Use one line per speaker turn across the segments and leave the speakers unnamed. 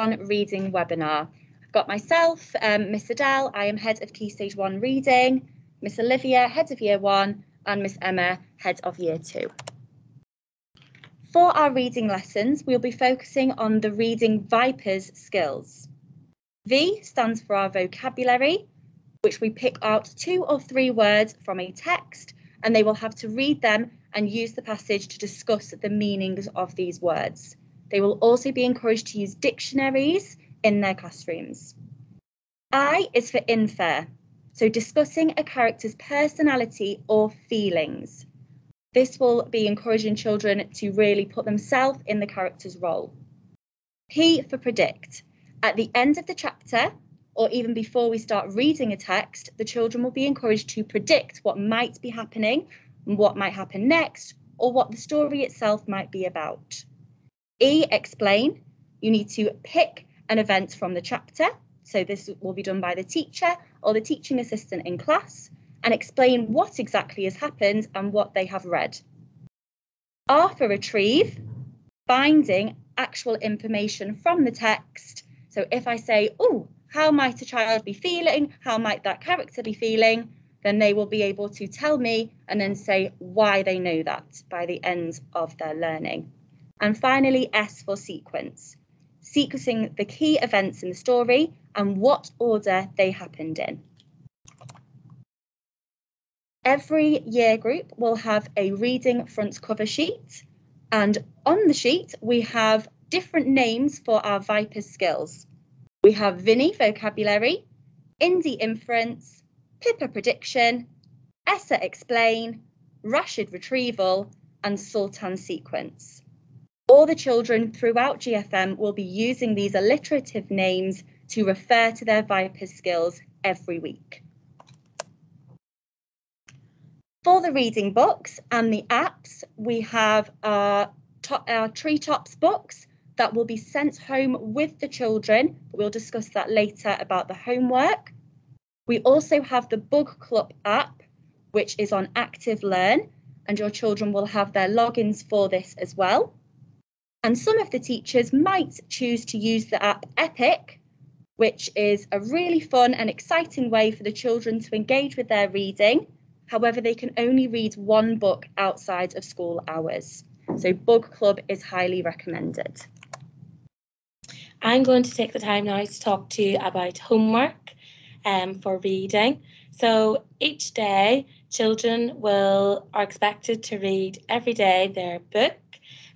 KS1 reading webinar. I've got myself, Miss Adele, I am Head of Key Stage 1 Reading, Miss Olivia, Head of Year 1, and Miss Emma, Head of Year 2. For our reading lessons, we'll be focusing on the Reading Vipers skills. V stands for our vocabulary, which we pick out 2 or 3 words from a text, and they will have to read them and use the passage to discuss the meanings of these words. They will also be encouraged to use dictionaries in their classrooms. I is for infer, so discussing a character's personality or feelings. This will be encouraging children to really put themselves in the character's role. P for predict. At the end of the chapter, or even before we start reading a text, the children will be encouraged to predict what might be happening, and what might happen next, or what the story itself might be about. E, explain. You need to pick an event from the chapter, so this will be done by the teacher or the teaching assistant in class, and explain what exactly has happened and what they have read. R for retrieve, finding actual information from the text. So if I say, oh, how might a child be feeling? How might that character be feeling? Then they will be able to tell me and then say why they know that by the end of their learning. And finally, S for sequence, sequencing the key events in the story and what order they happened in. Every year group will have a reading front cover sheet, and on the sheet we have different names for our Vipers skills. We have Vinny vocabulary, Indy inference, Pippa prediction, Essa explain, Rashid retrieval, and Sultan sequence. All the children throughout GFM will be using these alliterative names to refer to their Vipers skills every week. For the reading books and the apps, we have our Treetops books that will be sent home with the children. We'll discuss that later about the homework. We also have the Book Club app, which is on Active Learn, and your children will have their logins for this as well. And some of the teachers might choose to use the app Epic, which is a really fun and exciting way for the children to engage with their reading. However, they can only read 1 book outside of school hours. So Book Club is highly recommended.
I'm going to take the time now to talk to you about homework for reading. So each day, children are expected to read every day their book.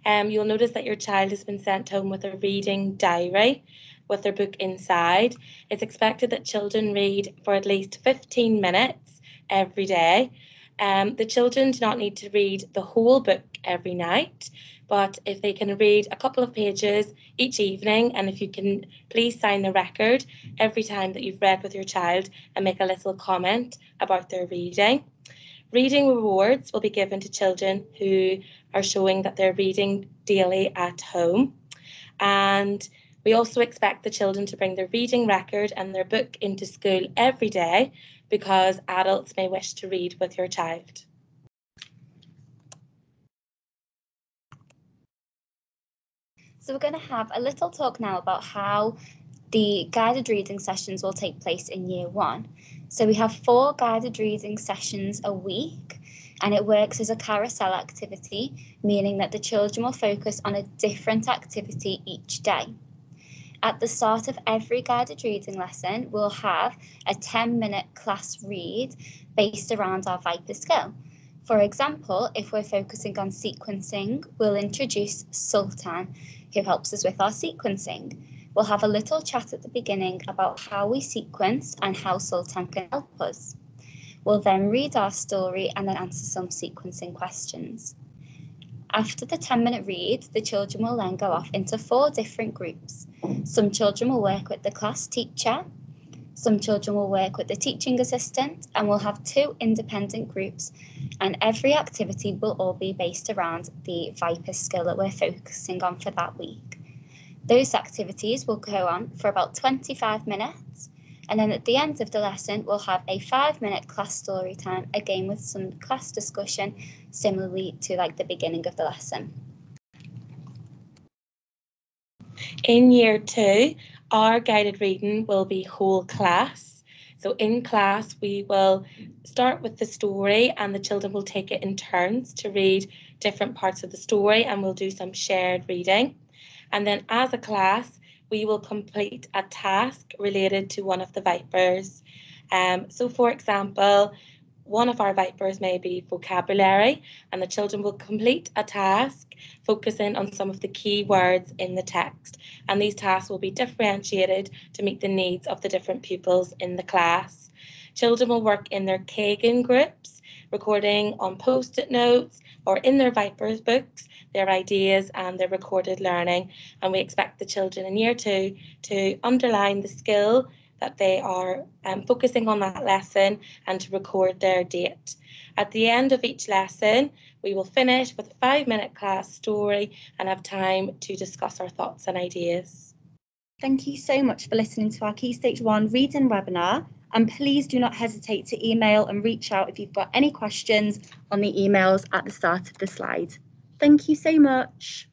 You'll notice that your child has been sent home with a reading diary with their book inside. It's expected that children read for at least 15 minutes every day. The children do not need to read the whole book every night, but if they can read a couple of pages each evening, and if you can please sign the record every time that you've read with your child and make a little comment about their reading. Reading rewards will be given to children who are showing that they're reading daily at home. And we also expect the children to bring their reading record and their book into school every day, because adults may wish to read with your child.
So we're going to have a little talk now about how the guided reading sessions will take place in Year 1. So we have 4 guided reading sessions a week, and it works as a carousel activity, meaning that the children will focus on a different activity each day. At the start of every guided reading lesson, we'll have a 10-minute class read based around our Viper skill. For example, if we're focusing on sequencing, we'll introduce Sultan, who helps us with our sequencing. We'll have a little chat at the beginning about how we sequence and how Sultan can help us. We'll then read our story and then answer some sequencing questions. After the 10-minute read, the children will then go off into 4 different groups. Some children will work with the class teacher, some children will work with the teaching assistant, and we'll have 2 independent groups, and every activity will all be based around the Viper skill that we're focusing on for that week. Those activities will go on for about 25 minutes, and then at the end of the lesson, we'll have a 5-minute class story time, again with some class discussion, similarly to like the beginning of the lesson.
In year 2, our guided reading will be whole class. So in class, we will start with the story and the children will take it in turns to read different parts of the story, and we'll do some shared reading. And then as a class, we will complete a task related to one of the vipers. So for example, one of our vipers may be vocabulary, and the children will complete a task focusing on some of the key words in the text. And these tasks will be differentiated to meet the needs of the different pupils in the class. Children will work in their Kagan groups, recording on post-it notes or in their vipers books their ideas and their recorded learning. And we expect the children in year 2 to underline the skill that they are focusing on that lesson and to record their date. At the end of each lesson, we will finish with a 5-minute class story and have time to discuss our thoughts and ideas.
Thank you so much for listening to our Key Stage 1 reading webinar, and please do not hesitate to email and reach out if you've got any questions on the emails at the start of the slide. Thank you so much.